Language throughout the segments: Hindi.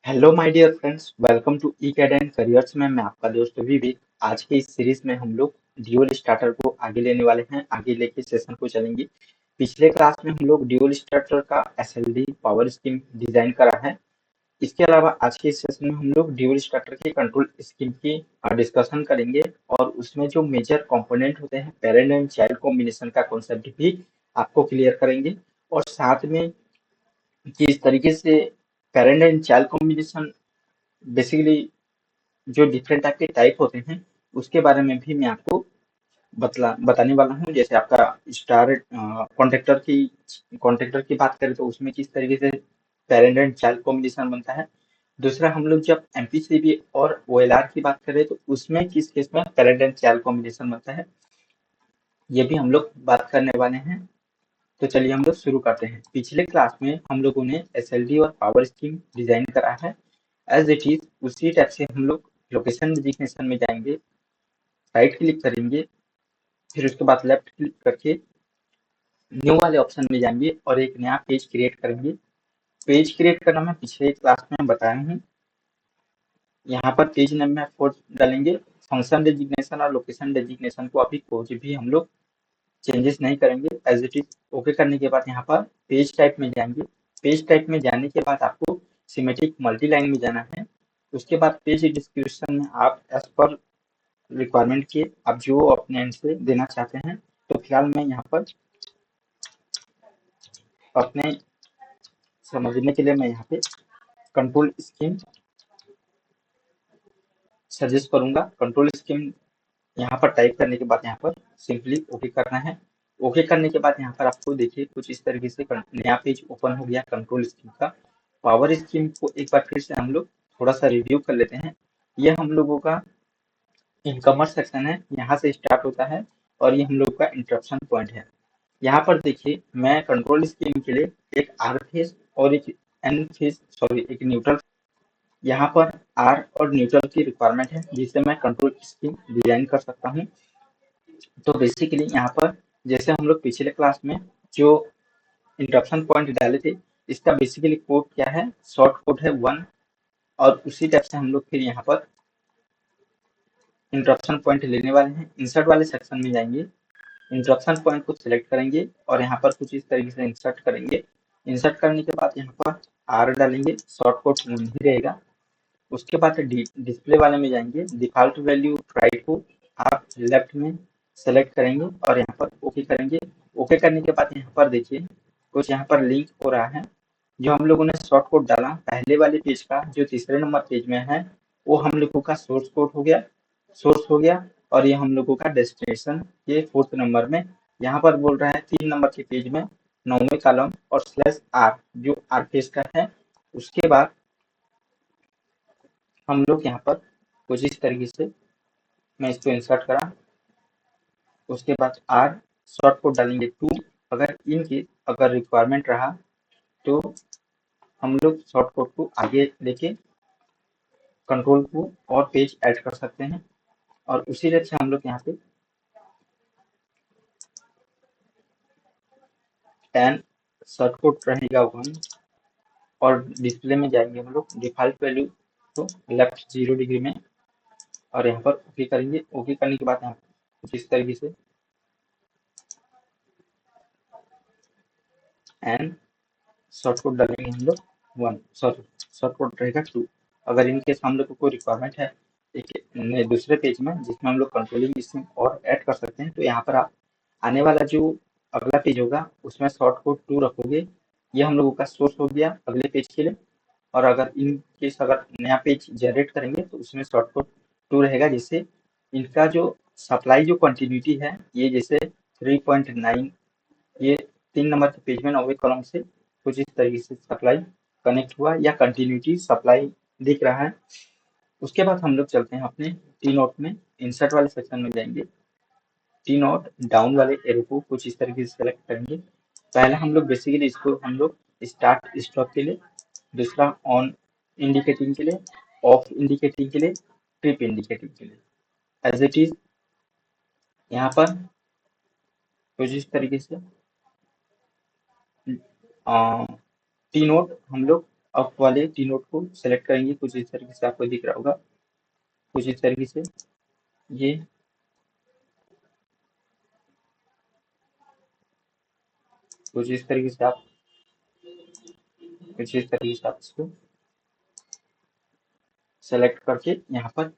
Hello my dear friends, welcome to E CAD and careers में। मैं आपका दोस्त विवेक। आज के इस सीरीज में हम लोग ड्यूल स्टार्टर को आगे लेने वाले हैं, आगे लेके सेशन को चलेंगे। पिछले क्लास में हम लोग ड्यूल स्टार्टर का एसएलडी पावर स्कीम डिजाइन करा है। इसके अलावा आज के इस सेशन में हम लोग ड्यूल स्टार्टर के कंट्रोल स्कीम की डिस्कशन करेंगे और उसमें जो मेजर कंपोनेंट होते हैं पेरेंट एंड चाइल्ड कॉम्बिनेशन का कॉन्सेप्ट भी आपको क्लियर करेंगे। और साथ में किस तरीके से parent and child combination basically जो डिफरेंट टाइप के टाइप होते हैं उसके बारे में भी मैं आपको बताने वाला हूँ। जैसे आपका स्टार कॉन्ट्रेक्टर की बात करें तो उसमें किस तरीके से पेरेंट एंड चाइल्ड कॉम्बिनेशन बनता है। दूसरा, हम लोग जब एमपीसीबी और ओएलआर की बात करें तो उसमें किस केस में पेरेंट एंड चाइल्ड कॉम्बिनेशन बनता है, ये भी हम लोग बात करने वाले हैं। तो चलिए हम लोग शुरू करते हैं। पिछले क्लास में हम लोगों ने एसएलडी और पावर स्कीम डिजाइन करा है एज इट इज। उसी टाइप से हम लोग लोकेशन डिजिग्नेशन में जाएंगे, राइट क्लिक करेंगे, फिर उसके बाद लेफ्ट क्लिक करके न्यू वाले ऑप्शन में जाएंगे और एक नया पेज क्रिएट करेंगे। पेज क्रिएट करना मैं पिछले क्लास में बताया हूँ। यहाँ पर पेज नेम में फोर्थ डालेंगे। फंक्शन डेजिग्नेशन और लोकेशन डेजिग्नेशन को अभी कुछ भी हम लोग चेंजेस नहीं करेंगे, एज इट इज। ओके करने के बाद यहाँ पर पेज टाइप में जाएंगे। पेज टाइप में जाने के बाद आपको सिमेट्रिक मल्टी लाइन में जाना है। उसके बाद पेज डिस्क्रिप्शन में आप एज पर रिक्वायरमेंट के आप जो अपने एंड से देना चाहते हैं। तो फिलहाल मैं यहाँ पर अपने समझने के लिए मैं यहाँ पे कंट्रोल स्कीम सजेस्ट करूंगा। कंट्रोल स्कीम यहाँ पर टाइप करने के बाद यहाँ पर सिंपली ओके करना है। ओके करने के बाद यहाँ पर आपको देखिए कुछ इस तरीके से नया पेज ओपन हो गया कंट्रोल स्कीम का। पावर स्कीम को एक बार फिर से हम लोग थोड़ा सा रिव्यू कर लेते हैं। यह हम लोगों का इनकमर सेक्शन है, यहाँ से स्टार्ट होता है और ये हम लोग का इंटरप्शन पॉइंट है। यहाँ पर देखिए मैं कंट्रोल स्कीम के लिए एक आर फेज और एक एन फेज, सॉरी एक न्यूट्रल, यहाँ पर आर और न्यूट्रल की रिक्वायरमेंट है जिससे मैं कंट्रोल स्कीम डिजाइन कर सकता हूँ। तो बेसिकली यहाँ पर जैसे हम लोग पिछले क्लास में जो इंटरप्शन पॉइंट डाले थे, इसका बेसिकली कोड क्या है, शॉर्ट कोड है 1। और उसी टाइप से हम लोग फिर यहाँ पर इंटरप्शन पॉइंट लेने वाले हैं। इंसर्ट वाले सेक्शन में जाएंगे, इंटरप्शन पॉइंट को सिलेक्ट करेंगे और यहाँ पर कुछ इस तरीके से इंसर्ट करेंगे। इंसर्ट करने के बाद यहाँ पर आर डालेंगे, शॉर्ट कोड नहीं रहेगा। उसके बाद डिस्प्ले वाले में जाएंगे, डिफॉल्ट वैल्यू राइट को आप लेफ्ट में सेलेक्ट करेंगे और यहाँ पर ओके करेंगे। ओके करने के बाद यहाँ पर देखिए कुछ यहाँ पर लिंक हो रहा है। जो हम लोगों ने शॉर्ट कोड डाला पहले वाले पेज का जो तीसरे नंबर पेज में है, वो हम लोगों का सोर्स कोड हो गया, सोर्स हो गया। और ये हम लोगों का डेस्टिनेशन ये फोर्थ नंबर में। यहाँ पर बोल रहा है 3 नंबर के पेज में 9वें कॉलम और स्लैश आर जो आर पेज का है। उसके बाद हम लोग यहाँ पर कुछ इस तरीके से मैं इसको इंसर्ट करा। उसके बाद आर शॉर्ट कोड डालेंगे 2। अगर इनके अगर रिक्वायरमेंट रहा तो हम लोग शॉर्ट कोड को आगे लेके कंट्रोल को और पेज ऐड कर सकते हैं। और उसी तरह से हम लोग यहाँ पे 10 शॉर्ट कोड रहेगा 1। और डिस्प्ले में जाएंगे हम लोग, डिफॉल्ट वैल्यू तो लेफ्ट 0 डिग्री में और यहाँ पर ओके करेंगे। ओके करने के बाद यहाँ कुछ इस तरीके से एंड शॉर्ट कोड डालेंगे हम लोग 1, सॉरी शॉर्ट कोड रहेगा 2। अगर इनके हम लोग को कोई रिक्वायरमेंट है एक दूसरे पेज में जिसमें हम लोग कंट्रोलिंग स्कीम और ऐड कर सकते हैं, तो यहाँ पर आप आने वाला जो अगला पेज होगा उसमें शॉर्ट कोड 2 रखोगे। ये हम लोगों का सोर्स हो गया अगले पेज के लिए। और अगर इन केस अगर नया पेज जनरेट करेंगे तो उसमें शॉर्ट कोड 2 रहेगा, जिससे इनका जो सप्लाई जो कंटिन्यूटी है ये जैसे 3.9, ये 3 नंबर के पेज में 9वें कॉलम से कुछ इस तरीके से सप्लाई कनेक्ट हुआ या कंटिन्यूटी सप्लाई दिख रहा है। उसके बाद हम लोग चलते हैं अपने टी नोट में, इंसर्ट वाले सेक्शन में जाएंगे। टी नोट डाउन वाले एरो को कुछ इस तरीके से सेलेक्ट करेंगे। पहला हम लोग बेसिकली इसको हम लोग स्टार्ट स्टॉप के लिए, दूसरा ऑन इंडिकेटिंग के लिए, ऑफ इंडिकेटिंग के लिए, ट्रिप इंडिकेटिंग के लिए, एज इट इज। यहाँ पर कुछ इस तरीके से टी नोट हम लोग अप वाले टी नोट को सेलेक्ट करेंगे, कुछ इस तरीके से आपको दिख रहा होगा, कुछ इस तरीके से। ये कुछ इस तरीके से आप कुछ इस तरीके से आप इसको सेलेक्ट करके यहाँ पर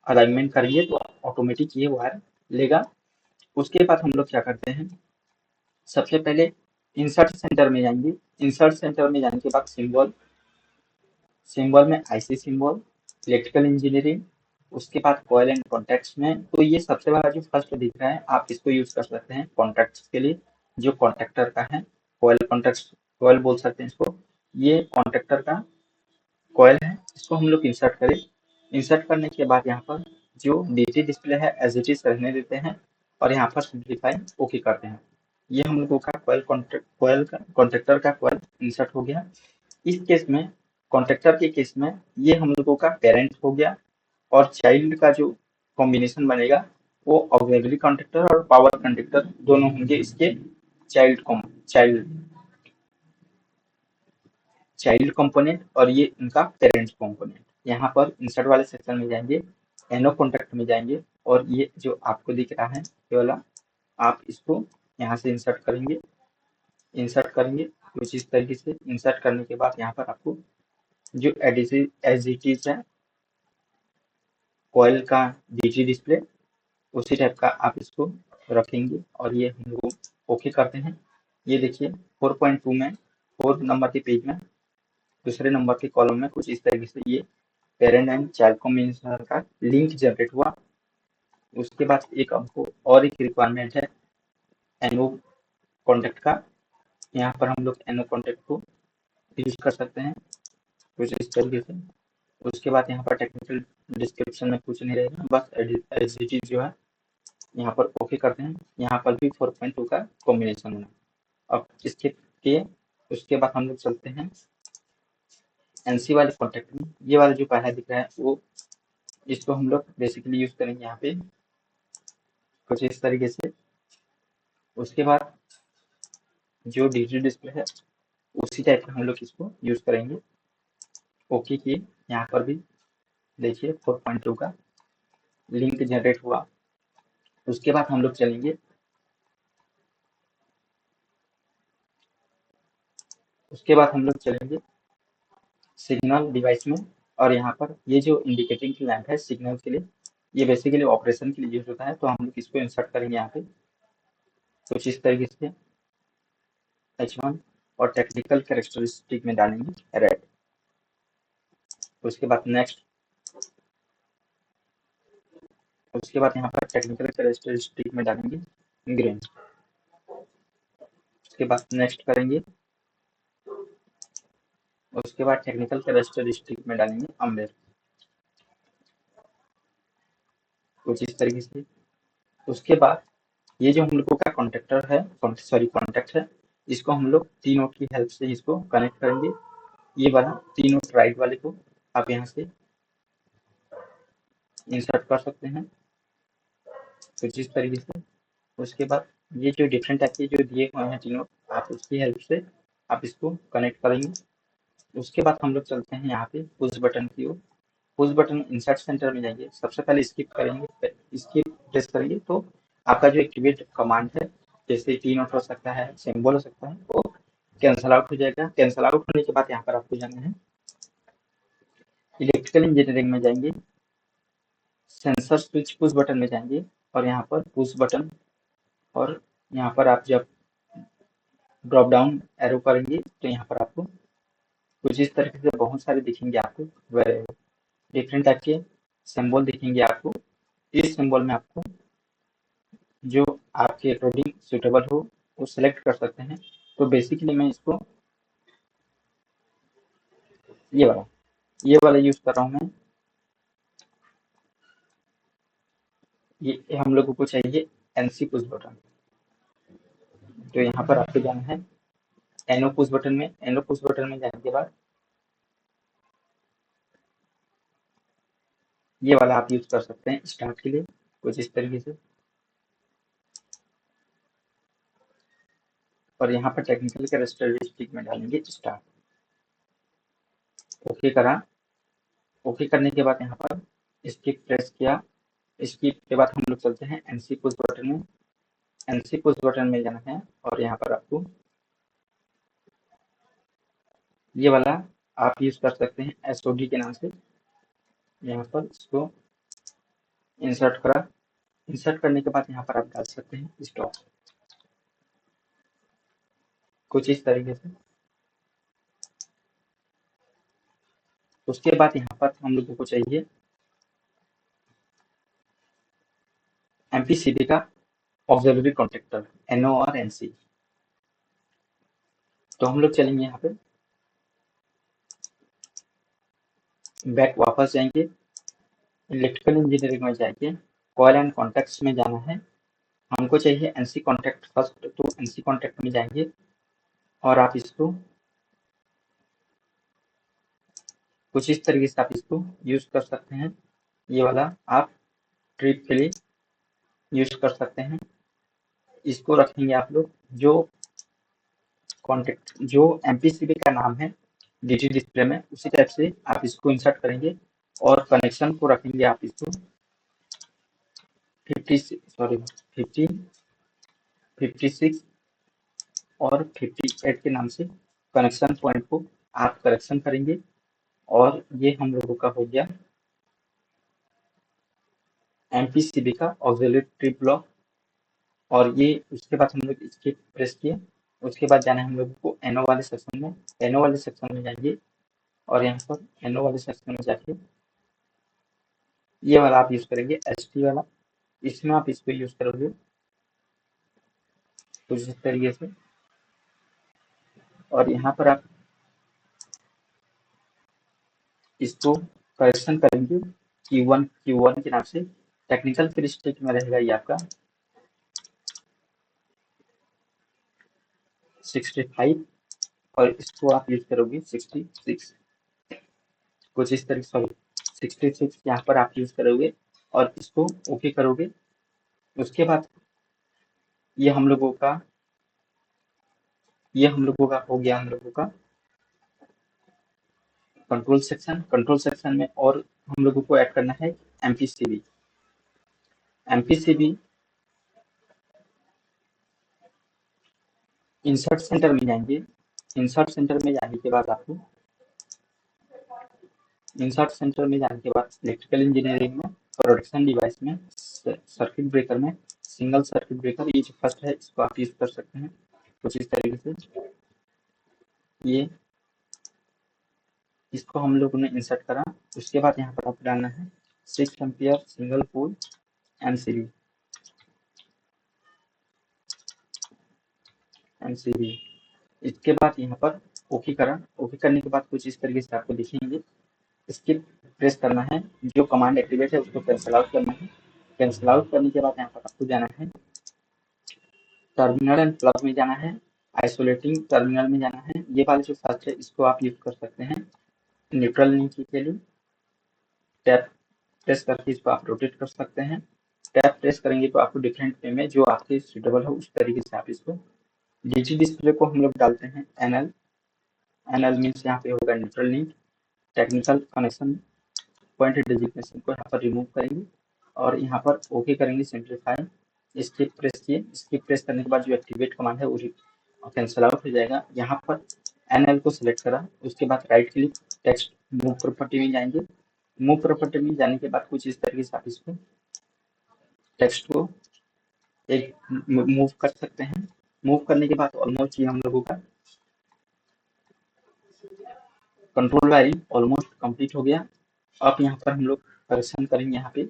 अलाइनमेंट करेंगे तो ऑटोमेटिक ये वायर लेगा। उसके बाद हम लोग क्या करते हैं, सबसे पहले इंसर्ट सेंटर में जाएंगे। इंसर्ट सेंटर में जाने के बाद सिंबल, सिंबल में आईसी सिंबल, इलेक्ट्रिकल इंजीनियरिंग, उसके बाद कॉइल एंड कॉन्टैक्ट्स में, तो ये सबसे बड़ा जो फर्स्ट दिख रहा है आप इसको यूज कर सकते हैं कॉन्टैक्ट्स के लिए, जो कॉन्ट्रैक्टर का है, कॉइल कॉन्टैक्ट, कॉइल बोल सकते हैं इसको। ये कॉन्ट्रैक्टर का कॉइल है, इसको हम लोग इंसर्ट करें। इंसर्ट करने के बाद यहाँ पर जो डीटी डिस्प्ले है एज इट इज रहने देते हैं और यहाँ पर सिंप्लीफाई ओके करते हैं। ये हम लोगों का कॉइल का कॉन्ट्रैक्टर का कॉइल इंसर्ट हो गया। इस केस में, कॉन्ट्रैक्टर के केस में, ये हम लोगों का पेरेंट हो गया और चाइल्ड का जो कॉम्बिनेशन बनेगा वो ऑक्सिलरी कॉन्ट्रैक्टर और पावर कॉन्ट्रैक्टर दोनों होंगे इसके चाइल्ड चाइल्ड कंपोनेंट और ये इनका पेरेंट कंपोनेंट। यहाँ पर इंसर्ट वाले सेक्शन में जाएंगे, एनो कॉन्टैक्ट में जाएंगे और ये जो आपको दिख रहा है ये वाला, आप इसको यहाँ से इंसर्ट करेंगे कुछ इस तरीके से। इंसर्ट करने के बाद यहाँ पर आपको जो एडिटिव एज इट इज है कॉइल का डीटी डिस्प्ले, उसी टाइप का आप इसको रखेंगे और ये हम लोग ओके करते हैं। ये देखिए 4.2 में, 4 नंबर के पेज में, दूसरे नंबर के कॉलम में कुछ इस तरीके से ये पेरेंट एंड चाइल्ड कॉम्बिनेशन का लिंक जनरेट हुआ। उसके बाद एक हमको और एक रिक्वायरमेंट है एनो कॉन्टेक्ट का। यहाँ पर हम लोग एनो कॉन्टेक्ट को यूज कर सकते हैं कुछ इस तरीके से। उसके बाद यहाँ पर टेक्निकल डिस्क्रिप्शन में कुछ नहीं रहेगा, बस एडिटिव जो है यहाँ पर ओके करते हैं। यहाँ पर भी 4.2 का कॉम्बिनेशन होना। अब इसके के उसके बाद हम लोग चलते हैं एनसी वाले कॉन्टेक्ट में। ये वाला जो पहला दिख रहा है वो, इसको हम लोग बेसिकली यूज करेंगे यहाँ पे कुछ इस तरीके से। उसके बाद जो डिजिटल डिस्प्ले है उसी टाइप का हम लोग इसको यूज करेंगे। ओके किए, यहाँ पर भी देखिए 4.2 का लिंक जनरेट हुआ। उसके बाद हम लोग चलेंगे, उसके बाद हम लोग चलेंगे सिग्नल डिवाइस में। और यहाँ पर ये जो इंडिकेटिंग की लैंप है सिग्नल के लिए, ये बेसिकली ऑपरेशन के लिए यूज होता है, तो हम लोग इसको इंसर्ट करेंगे यहाँ पे कुछ इस तरीके से H1 और टेक्निकल कैरेक्टरिस्टिक में डालेंगे रेड। उसके बाद नेक्स्ट, उसके बाद यहाँ पर टेक्निकल कैरेक्टरिस्टिक में डालेंगे ग्रीन। उसके बाद नेक्स्ट करेंगे, उसके बाद टेक्निकल कैरेक्टरिस्टिक में डालेंगे अम्बेर कुछ इस तरीके से। उसके बाद ये जो हम लोगों का कॉन्ट्रैक्टर है, सॉरी कॉन्टैक्ट है, इसको हम लोग टी नोट की हेल्प से इसको कनेक्ट करेंगे। ये वाला टी नोट राइट वाले को आप यहाँ से इंसर्ट कर सकते हैं कुछ इस तरीके से। उसके बाद ये जो डिफरेंट टाइप के जो दिए हुए हैं टी नोट, आप उसकी हेल्प से आप इसको कनेक्ट करेंगे। उसके बाद हम लोग चलते हैं यहाँ पे पुश बटन की ओर। पुश बटन इंसर्ट सेंटर में जाएंगे, सबसे पहले स्किप करेंगे, स्किप प्रेस करेंगे तो आपका जो एक्टिवेट कमांड है, जैसे टी नोट हो सकता है, सिंबल हो सकता है, वो कैंसल आउट हो जाएगा। कैंसल आउट होने के बाद यहाँ पर आपको जाना है इलेक्ट्रिकल इंजीनियरिंग में जाएंगे, सेंसर स्विच पुश बटन में जाएंगे और यहाँ पर पुश बटन, और यहाँ पर आप जब ड्रॉप डाउन एरो करेंगे तो यहाँ पर आपको कुछ इस तरीके से बहुत सारे दिखेंगे आपको, डिफरेंट टाइप के सिंबल दिखेंगे आपको। इस सिंबल में आपको जो आपके अकॉर्डिंग सुटेबल हो वो सिलेक्ट कर सकते हैं। तो बेसिकली मैं इसको ये वाला ये वाला यूज कर रहा हूँ मैं। ये हम लोगों को चाहिए एनसी पुश बटन, तो यहाँ पर आपको जाना है एनो पुश बटन में। एनो पुश बटन में जाने के बाद ये वाला आप यूज कर सकते हैं स्टार्ट के लिए कुछ इस तरीके से। और यहाँ पर टेक्निकल कैरेक्टरिस्टिक में डालेंगे स्टार्ट। ओके करा। ओके करने के बाद यहाँ पर स्किप प्रेस किया। स्किप के बाद हम लोग चलते हैं एनसी पुश बटन में। एनसी पुश बटन में जाना है और यहाँ पर आपको ये वाला आप यूज कर सकते हैं एसओडी के नाम से। यहाँ पर इसको इंसर्ट करा। इंसर्ट करने के बाद यहाँ पर आप डाल सकते हैं स्टॉप, कुछ इस तरीके से। उसके बाद यहाँ पर हम लोगों को चाहिए एमपीसीबी का ऑक्सिलरी कॉन्ट्रैक्टर एनओ और एनसी। तो हम लोग चलेंगे यहाँ पे बैक, वापस जाएंगे इलेक्ट्रिकल इंजीनियरिंग में जाएंगे, कॉइल एंड कॉन्टैक्ट्स में जाना है। हमको चाहिए एनसी कॉन्टैक्ट फर्स्ट, तो एनसी कॉन्टैक्ट में जाएंगे और आप इसको कुछ इस तरीके से आप इसको यूज कर सकते हैं। ये वाला आप ट्रिप के लिए यूज कर सकते हैं। इसको रखेंगे आप लोग जो कॉन्टेक्ट जो एमपीसीबी का नाम है डीटी डिस्प्ले में, उसी टाइप से आप इसको इंसर्ट करेंगे और कनेक्शन को रखेंगे आप इसको 50 56 और 58 के नाम से कनेक्शन पॉइंट को आप करेक्शन करेंगे। और ये हम लोगों का हो गया एमपीसीबी का ऑक्सिलरी ट्रिप ब्लॉक। और ये उसके बाद हम लोग इसके प्रेस किए। उसके बाद जाना है हम लोगों को एनओ वाले सेक्शन में। एनओ वाले सेक्शन में जाइए और यहाँ पर एनओ वाले सेक्शन में जाके ये वाला आप यूज करेंगे एसटी वाला। इसमें आप इसको यूज करोगे कुछ इस तरीके से। और यहाँ पर आप इसको करेक्शन करेंगे Q1 के नाम से। टेक्निकल फिर स्टेज में रहेगा ये आपका 65 और इसको आप यूज करोगे 66, कुछ इस तरीके से। 66 यहाँ पर आप यूज करोगे और इसको ओके करोगे। उसके बाद ये हम लोगों का हो गया हम लोगों का कंट्रोल सेक्शन। कंट्रोल सेक्शन में और हम लोगों को ऐड करना है एमपीसीबी। एमपीसीबी इंसर्ट सेंटर में जाएंगे। इंसर्ट सेंटर में जाने के बाद आपको इंसर्ट सेंटर में जाने के बाद इलेक्ट्रिकल इंजीनियरिंग में प्रोडक्शन डिवाइस में सर्किट ब्रेकर में सिंगल सर्किट ब्रेकर, ये जो फर्स्ट है इसको आप यूज कर सकते हैं कुछ इस तरीके से। ये इसको हम लोगों ने इंसर्ट करा। उसके बाद यहाँ पर आप डालना है 6 एम्पियर सिंगल पोल एमसीबी। इसके बाद यहाँ पर ओके करा। ओके करने के बाद कुछ इस तरीके से आपको दिखेंगे। स्किप प्रेस करना है, जो कमांड एक्टिवेट है उसको कैंसिल आउट करना है। कैंसिल आउट करने के बाद यहाँ पर आपको जाना है टर्मिनल एंड प्लग में जाना है, आइसोलेटिंग टर्मिनल में जाना है। ये वाले जो फर्स्ट है इसको आप यूज कर सकते हैं न्यूट्रल लिंक के लिए। टैप प्रेस करके इसको आप रोटेट कर सकते हैं। टैप प्रेस करेंगे तो आपको डिफरेंट वे में जो आपके सुटेबल हो उस तरीके से आप इसको। डीटी डिस्प्ले को हम लोग डालते हैं एनएल। एनएल मीन्स यहाँ पे होगा neutral link. Technical connection point designation को यहाँ पर रिमूव करेंगे और यहाँ पर ओके करेंगे सिंप्लीफाई। स्किप प्रेस किए। स्किप प्रेस करने के बाद जो एक्टिवेट कमांड है वो कैंसिल आउट हो जाएगा। यहाँ पर एनएल को सिलेक्ट करा। उसके बाद right click text move property में जाएंगे। मूव प्रॉपर्टी में जाने के बाद कुछ इस तरीके से आप इसको टेक्स्ट को एक मूव कर सकते हैं। मूव करने के बाद ऑलमोस्ट ये हम लोगों का कंट्रोल वायरिंग ऑलमोस्ट कंप्लीट हो गया। अब यहाँ पर हम लोग करेक्शन करेंगे। यहाँ पे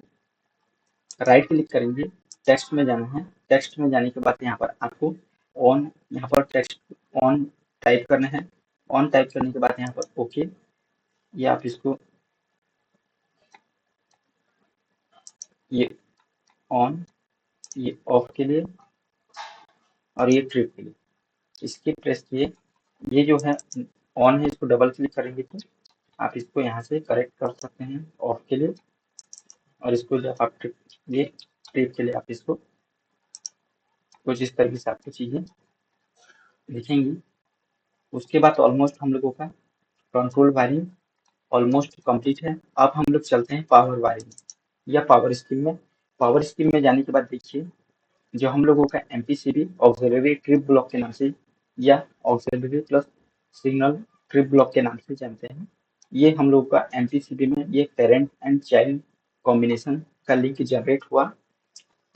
राइट क्लिक करेंगे, टेक्स्ट में जाना है। टेक्स्ट में जाने के बाद यहाँ पर आपको ऑन, यहाँ पर टेक्स्ट ऑन टाइप करना है। ऑन टाइप करने के बाद यहाँ पर ओके, ये आप इसको ये ऑन, ये ऑफ के लिए और ये ट्रिप के लिए इसके प्रेस किए। ये जो है ऑन है, इसको डबल क्लिक करेंगे तो आप इसको यहाँ से करेक्ट कर सकते हैं ऑफ के लिए। और इसको जब आप ट्रिप के लिए आप इसको कुछ इस तरीके से आपको चीजें दिखेंगी। उसके बाद ऑलमोस्ट हम लोगों का कंट्रोल वायरिंग ऑलमोस्ट कंप्लीट है। अब हम लोग चलते हैं पावर वायरिंग या पावर स्कीम में। पावर स्कीम में जाने के बाद देखिए, जो हम लोगों का एमपीसीबी ऑक्सिलरी ट्रिप ब्लॉक के नाम से या auxiliary plus signal trip block के नाम से जानते हैं, ये हम लोगों का एमपीसीबी में ये पेरेंट एंड चाइल्ड कॉम्बिनेशन का लिंक जनरेट हुआ।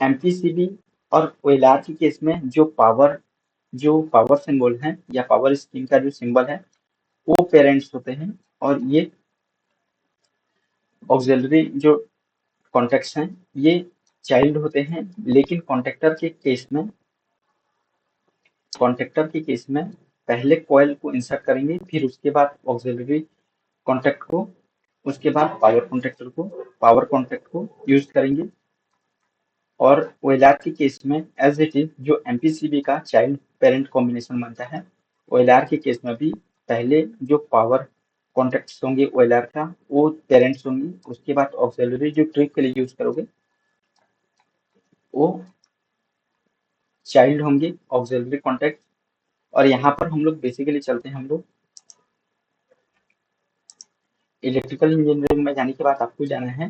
एमपीसीबी और ओएलआर के केस में जो पावर सिंबल है या पावर स्कीम का जो सिंबल है वो पेरेंट्स होते हैं, और ये ऑक्सिलरी जो कॉन्टेक्ट्स हैं ये चाइल्ड होते हैं। लेकिन कॉन्टेक्टर के केस में पहले कॉइल को इंसर्ट करेंगे, फिर उसके बाद ऑक्सिलरी कॉन्टेक्ट को, उसके बाद पावर कॉन्टेक्ट को यूज करेंगे। और ओएलआर के केस में एज इट इज जो एमपीसीबी का चाइल्ड पेरेंट कॉम्बिनेशन बनता है, ओएलआर के केस में भी पहले जो पावर कॉन्टेक्ट्स होंगे ओएलआर का वो पेरेंट्स होंगे, उसके बाद ऑक्सिलरी जो ट्रिप के लिए यूज करोगे वो चाइल्ड होंगे ऑक्सिलरी कॉन्टेक्ट। और यहाँ पर हम लोग बेसिकली चलते हैं, हम लोग इलेक्ट्रिकल इंजीनियरिंग में जाने के बाद आपको जाना है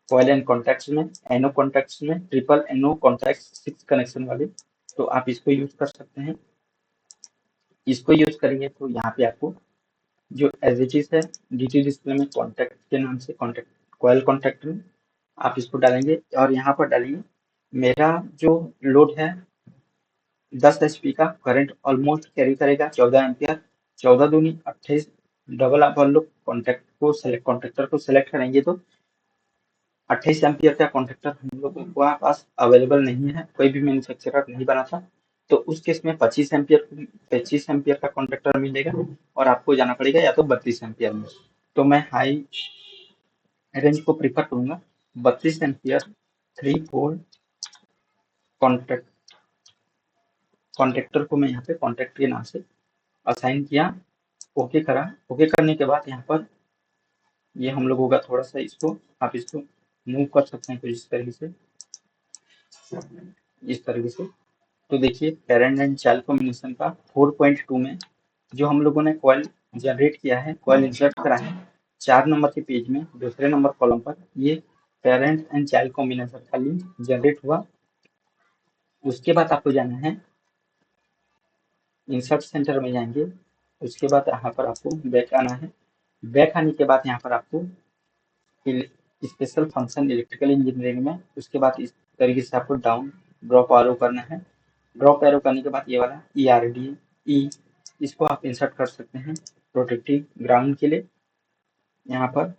कॉइल एंड कॉन्टैक्ट्स में, एनओ कॉन्टैक्ट्स में, ट्रिपल एनओ कॉन्टैक्ट्स 6 कनेक्शन वाले, तो आप इसको यूज कर सकते हैं। इसको यूज करेंगे तो यहाँ पे आपको जो एज इट इज है डीटी डिस्प्ले में कॉन्टैक्ट के नाम से कॉन्टैक्ट कॉइल कॉन्टैक्ट में आप इसको डालेंगे, और यहाँ पर डालेंगे मेरा जो लोड है 10 एचपी का करंट ऑलमोस्ट कैरी करेगा 14 एम्पियर, 14 दूनी 28, डबल आप लोग कॉन्ट्रेक्टर को सेलेक्ट करेंगे तो 28 एम्पियर का कॉन्ट्रेक्टर हम लोगों के पास अवेलेबल नहीं है, कोई भी मैन्युफैक्चरर नहीं बनाता, तो उस केस में 25 एम्पियर का कॉन्ट्रेक्टर मिलेगा और आपको जाना पड़ेगा या तो 32 एम्पियर में। तो मैं हाई रेंज को प्रीफर करूंगा। 32 एम्पियर 3 पोल कॉन्ट्रेक्टर को मैं यहाँ पे कॉन्ट्रैक्ट के नाम से असाइन किया, ओके करा। ओके करने के बाद यहाँ पर ये हम लोगों का थोड़ा सा आप इसको मूव कर सकते हैं कुछ इस तरीके से। तो देखिए पेरेंट एंड चाइल्ड कॉम्बिनेशन का 4.2 में जो हम लोगों ने कॉइल जनरेट किया है, कॉइल इंसर्ट करा है 4 नंबर के पेज में दूसरे नंबर कॉलम पर, ये पेरेंट एंड चाइल्ड कॉम्बिनेशन का लिंक जनरेट हुआ। उसके बाद आपको जाना है इंसर्ट सेंटर में जाएंगे, उसके बाद यहाँ पर आपको बैक आना है। बैक आने के बाद यहाँ पर आपको स्पेशल फंक्शन इलेक्ट्रिकल इंजीनियरिंग में, उसके बाद इस तरीके से आपको डाउन ड्रॉप एरो करना है। ड्रॉप एरो करने के बाद ये वाला ई इसको आप इंसर्ट कर सकते हैं प्रोटेक्टिव ग्राउंड के लिए। यहाँ पर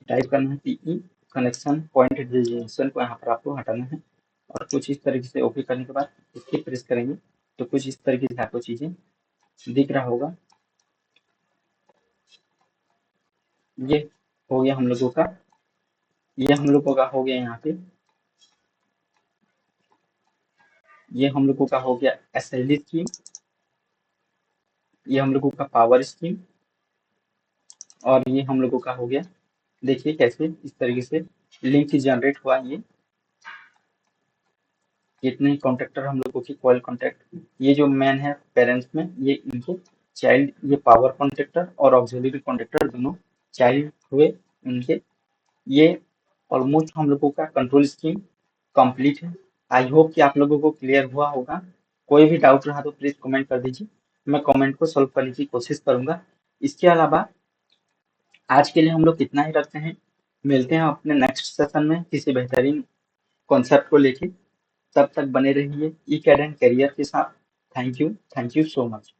टाइप करना है पीई कनेक्शन पॉइंट जंक्शन को यहाँ पर आपको हटाना है, और कुछ इस तरीके से ओके करने के बाद इसकी प्रेस करेंगे तो कुछ इस तरीके से आपको चीजें दिख रहा होगा। ये हो गया हम लोगों का, हो गया यहाँ पे, ये हम लोगों का हो गया एसएलडी स्कीम, ये हम लोगों का पावर स्कीम, और ये हम लोगों का हो गया। देखिए कैसे इस तरीके से लिंक जनरेट हुआ। ये जितने कॉन्ट्रैक्टर हम लोगों की कॉइल कॉन्टैक्ट, ये जो मैन है पेरेंट्स में, ये इनके चाइल्ड, ये पावर कॉन्ट्रैक्टर और ऑक्सिलरी कॉन्ट्रैक्टर दोनों चाइल्ड हुए इनके। ये ऑलमोस्ट हम लोगों का कंट्रोल स्कीम कंप्लीट है। आई होप कि आप लोगों को क्लियर हुआ होगा। कोई भी डाउट रहा तो प्लीज कमेंट कर दीजिए, मैं कमेंट को सॉल्व करने की कोशिश करूंगा। इसके अलावा आज के लिए हम लोग इतना ही रखते हैं, मिलते हैं अपने नेक्स्ट सेशन में किसी बेहतरीन कॉन्सेप्ट को लेके। तब तक बने रहिए ई कैडेंट करियर के साथ। Thank you so much.